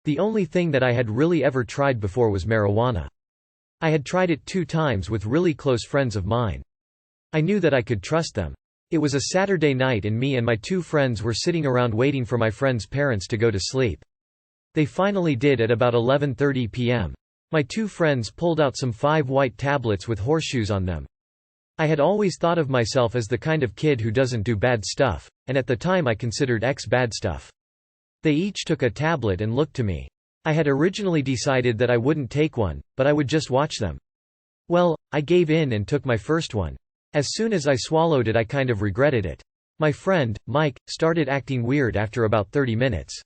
The only thing that I had really ever tried before was marijuana. I had tried it 2 times with really close friends of mine. I knew that I could trust them. It was a Saturday night and me and my 2 friends were sitting around waiting for my friend's parents to go to sleep. They finally did at about 11:30 p.m. My 2 friends pulled out some 5 white tablets with horseshoes on them. I had always thought of myself as the kind of kid who doesn't do bad stuff, and at the time I considered X bad stuff. They each took a tablet and looked to me. I had originally decided that I wouldn't take one, but I would just watch them. Well, I gave in and took my first one. As soon as I swallowed it I kind of regretted it. My friend, Mike, started acting weird after about 30 minutes.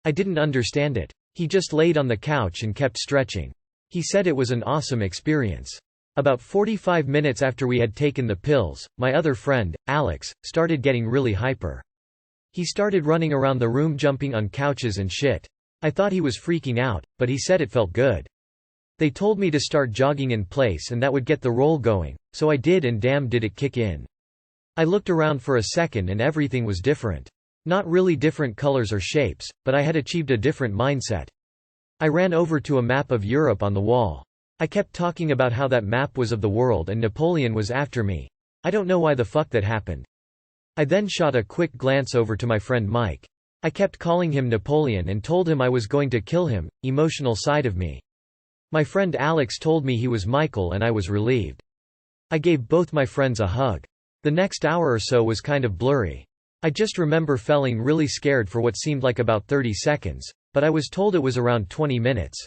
I didn't understand it. He just laid on the couch and kept stretching. He said it was an awesome experience. About 45 minutes after we had taken the pills, my other friend, Alex, started getting really hyper. He started running around the room jumping on couches and shit. I thought he was freaking out, but he said it felt good. They told me to start jogging in place and that would get the roll going, so I did and damn did it kick in. I looked around for a second and everything was different. Not really different colors or shapes, but I had achieved a different mindset. I ran over to a map of Europe on the wall. I kept talking about how that map was of the world and Napoleon was after me. I don't know why the fuck that happened. I then shot a quick glance over to my friend Mike. I kept calling him Napoleon and told him I was going to kill him, emotional side of me. My friend Alex told me he was Michael and I was relieved. I gave both my friends a hug. The next hour or so was kind of blurry. I just remember feeling really scared for what seemed like about 30 seconds, but I was told it was around 20 minutes.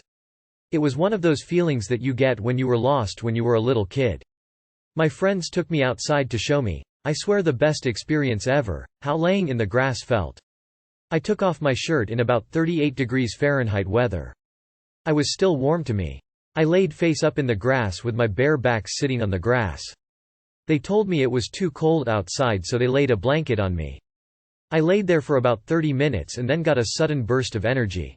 It was one of those feelings that you get when you were lost when you were a little kid. My friends took me outside to show me, I swear the best experience ever, how laying in the grass felt. I took off my shirt in about 38 degrees Fahrenheit weather. I was still warm to me. I laid face up in the grass with my bare back sitting on the grass. They told me it was too cold outside so they laid a blanket on me. I laid there for about 30 minutes and then got a sudden burst of energy.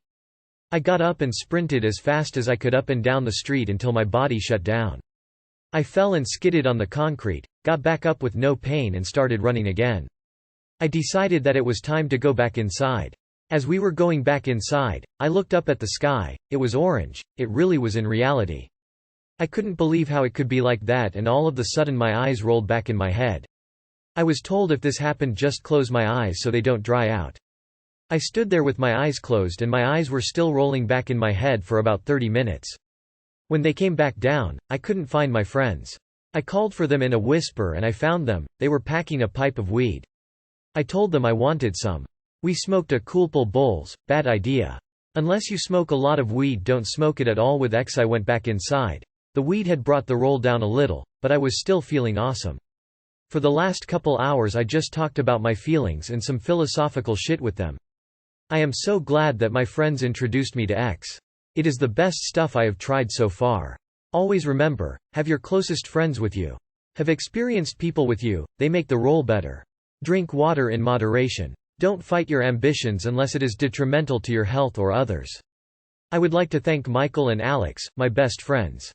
I got up and sprinted as fast as I could up and down the street until my body shut down. I fell and skidded on the concrete, got back up with no pain and started running again. I decided that it was time to go back inside. As we were going back inside, I looked up at the sky. It was orange, it really was in reality. I couldn't believe how it could be like that and all of the sudden my eyes rolled back in my head. I was told if this happened just close my eyes so they don't dry out. I stood there with my eyes closed and my eyes were still rolling back in my head for about 30 minutes. When they came back down, I couldn't find my friends. I called for them in a whisper and I found them. They were packing a pipe of weed. I told them I wanted some. We smoked a Coolpul bowls, bad idea. Unless you smoke a lot of weed don't smoke it at all with X. I went back inside. The weed had brought the roll down a little, but I was still feeling awesome. For the last couple hours I just talked about my feelings and some philosophical shit with them. I am so glad that my friends introduced me to X. It is the best stuff I have tried so far. Always remember, have your closest friends with you. Have experienced people with you, they make the roll better. Drink water in moderation. Don't fight your ambitions unless it is detrimental to your health or others. I would like to thank Michael and Alex, my best friends.